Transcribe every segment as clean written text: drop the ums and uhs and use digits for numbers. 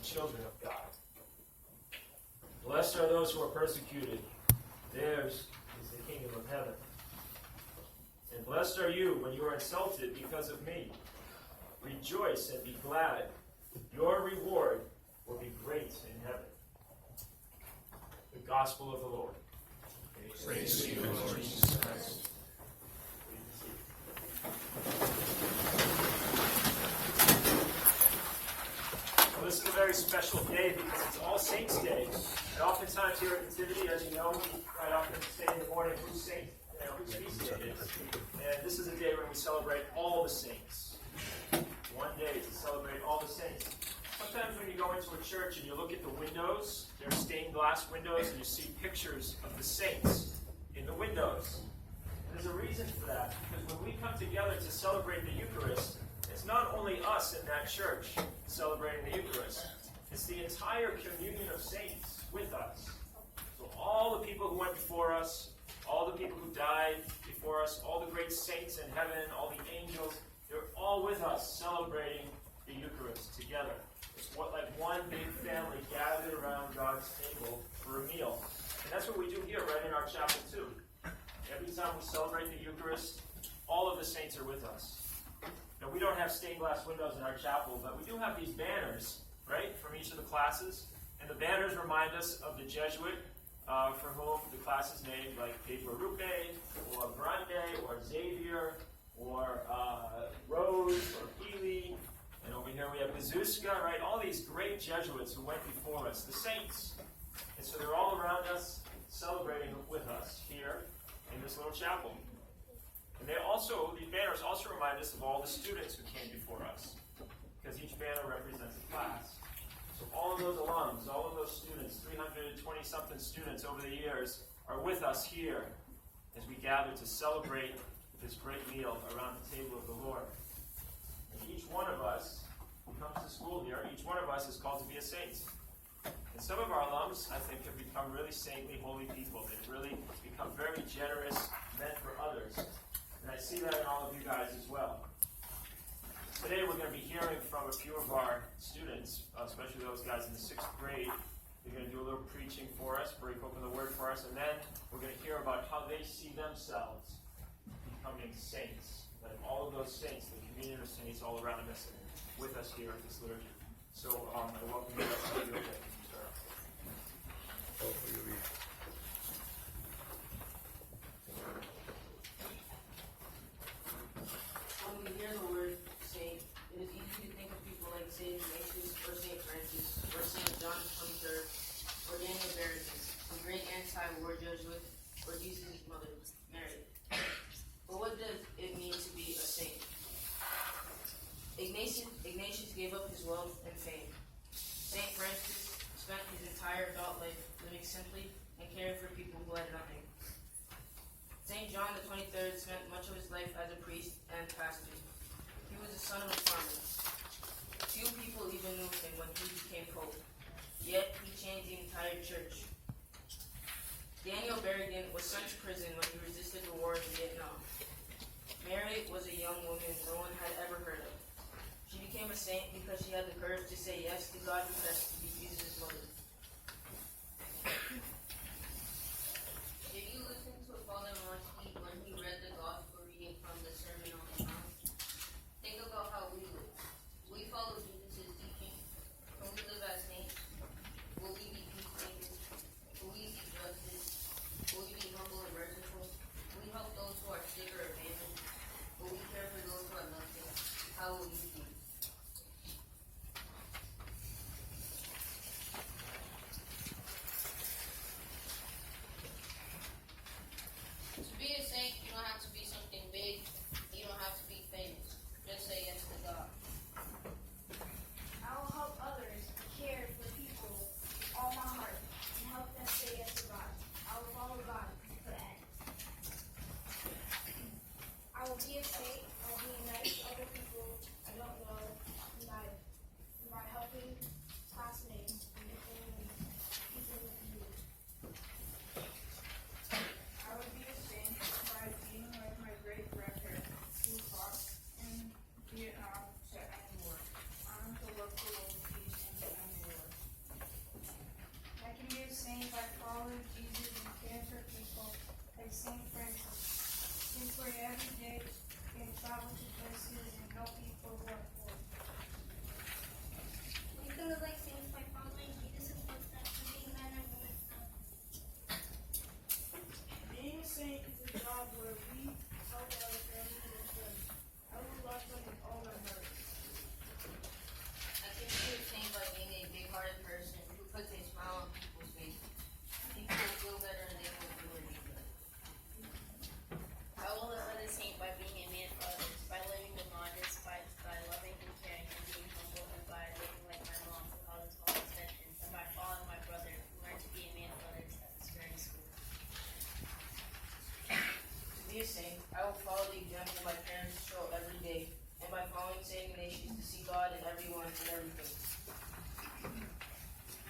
children of God. Blessed are those who are persecuted. Theirs is the kingdom of heaven. And blessed are you when you are insulted because of me. Rejoice and be glad. Your reward will be great in heaven. The Gospel of the Lord. Praise to you, Lord Jesus Christ. Well, this is a very special day because it's All Saints' Day. And oftentimes here at Nativity, as you know, we quite often say in the morning whose feast day it is. And this is a day when we celebrate all the saints. One day to celebrate all the saints. Sometimes when you go into a church and you look at the windows, there are stained glass windows, and you see pictures of the saints in the windows. And there's a reason for that, because when we come together to celebrate the Eucharist, it's not only us in that church celebrating the Eucharist. It's the entire communion of saints with us. So all the people who went before us, all the people who died before us, all the great saints in heaven, all the angels, they're all with us celebrating the Eucharist together. It's like one big family gathered around God's table for a meal. And that's what we do here right in our chapel too. Every time we celebrate the Eucharist, all of the saints are with us. Now, we don't have stained glass windows in our chapel, but we do have these banners, right, from each of the classes. And the banners remind us of the Jesuit for whom the class is named, like Pedro Rupe, or Grande, or Xavier, or Rose, or Healy. And over here we have Bezuska, right? All these great Jesuits who went before us, the saints. And so they're all around us, celebrating with us here in this little chapel. And these banners also remind us of all the students who came before us, because each banner represents a class. So all of those alums, all of those students, 320-something students over the years, are with us here as we gather to celebrate this great meal around the table of the Lord. And each one of us who comes to school here, each one of us is called to be a saint. And some of our alums, I think, have become really saintly, holy people. They've really become very generous men for others. And I see that in all of you guys as well. Today we're going to be hearing from a few of our students, especially those guys in the 6th grade. They're going to do a little preaching for us, break open the Word for us, and then we're going to hear about how they see themselves becoming saints. Like all of those saints, the communion of saints all around us, with us here at this liturgy. So I welcome you guys to start. When we hear the word saint, it is easy to think of people like Saint Ignatius or Saint Francis or Saint John XXIII or Daniel Barrington, the great anti-war Jesuit, or Jesus' mother, Mary. But what does it mean to be a saint? Ignatius gave up his wealth and fame. Saint Francis spent his entire adult life living simply and caring for people who had nothing. Saint John the 23rd spent much of his life as a priest and pastor. He was the son of a farmer. Few people even knew him when he became pope, yet he changed the entire church. Daniel Barrington was sent to prison when he resisted the war in Vietnam. Mary was a young woman no one had ever heard of. She became a saint because she had the courage to say yes to God's request to be Jesus' mother. Did you listen to Father Monsky when he read the Gospel reading from the Sermon on the Mount? Think about how we live. We follow Jesus' teaching. Can we live as saints? Will we be peacemakers? Will we seek justice? Will we be humble and merciful? Will we help those who are sick or abandoned? Will we care for those who are nothing? How will you be?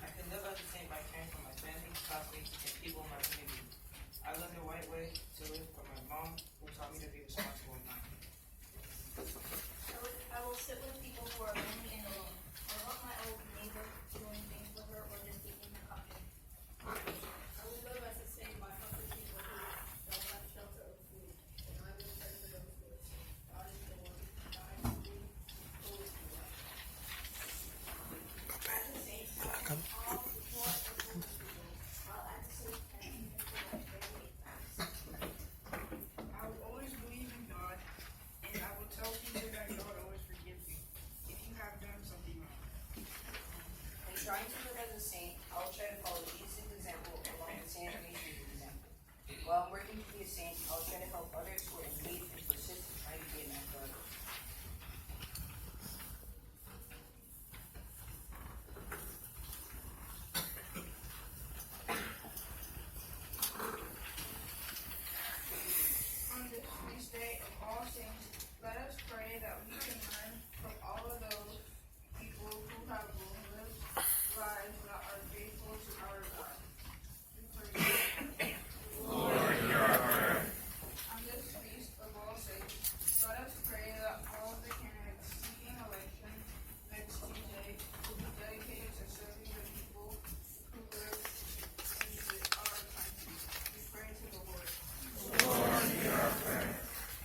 I can live as a saint by caring for my family, classmates, and people in my community. I learned the right way to live from my mom, who taught me to be responsible and kind. I will sit with people who are lonely and alone, or help my old neighbor doing things for her or just taking her coffee. I will live as a saint by helping people who don't have shelter or food, and I will pray for those who are sick. God is the one who died for me, who is the life. As a saint, I can all the poor and homeless people, while at the same time caring for my family and friends. I will always believe in God, and I will tell people that God always forgives me if you have done something wrong. In trying to live as a saint, I will try to follow Jesus' example along with Saint Ignatius' example. While I'm working to be a saint, I'll try to help others who are in need and persist in trying to be a man for others. On this feast day of all saints, let us pray that we can learn from all of those people who have lived lives that are faithful to our God. We pray. On this feast of all saints, let us pray that all of the candidates seeking election next Tuesday will be dedicated to serving the people who live in our country. We pray to the Lord.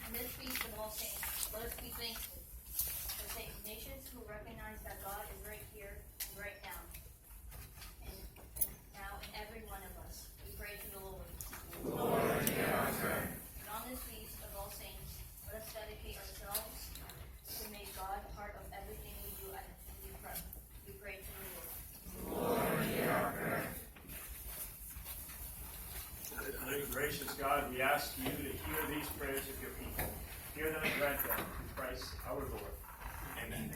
On this feast of all saints, let us be thankful for Saint Ignatius, who recognized that God is right here and right now, and now in every one of us. We pray to the Lord. And on this feast of all saints, let us dedicate ourselves to make God part of everything we do and we pray to the Lord. Gracious God, we ask you to hear these prayers of your people. Hear them and grant them through Christ our Lord. Amen.